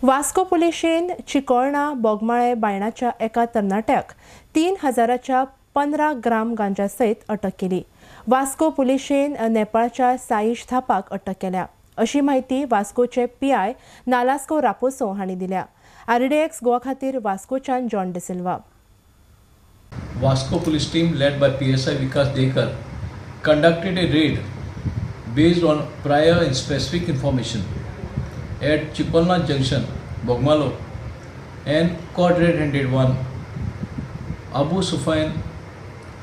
Vasco पुलिशेन Chicolna Bogmalo बायणाच्या एका तरणाट्याक 3,000च्या 15 ग्राम गांजा सयत अटक केली. वास्को पुलिशेन नेपाळच्या साईश थापाक अटक केल्या अशी माहिती वास्कोचे पीआय नालास्को रापोसो हांणी दिल्या. RDX गोवा खातीर वास्कोच्यान John D'Silva. Vasco police team led by PSI Vikas Dekar conducted a raid based on prior and specific information at Chipalna Junction, Bogmalo, and caught red-handed one Abu Sufyan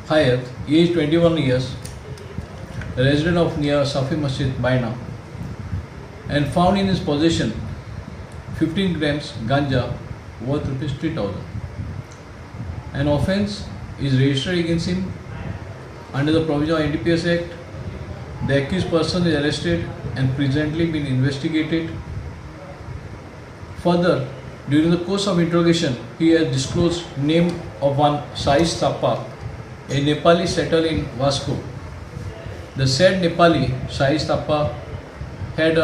Hayat, age 21 years, resident of near Safi Masjid, Baina, and found in his possession 15 grams ganja worth rupees 3,000. An offence is registered against him under the provision of NDPS Act. The accused person is arrested and presently being investigated. Further, during the course of interrogation, he has disclosed name of one Saish Thapa, a Nepali settled in Vasco. The said Nepali Saish Thapa had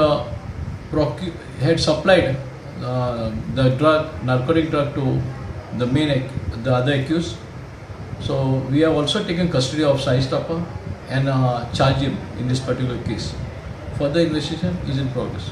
supplied the narcotic drug to the other accused. So we have also taken custody of Saish Thapa and charged him in this particular case. Further investigation is in progress.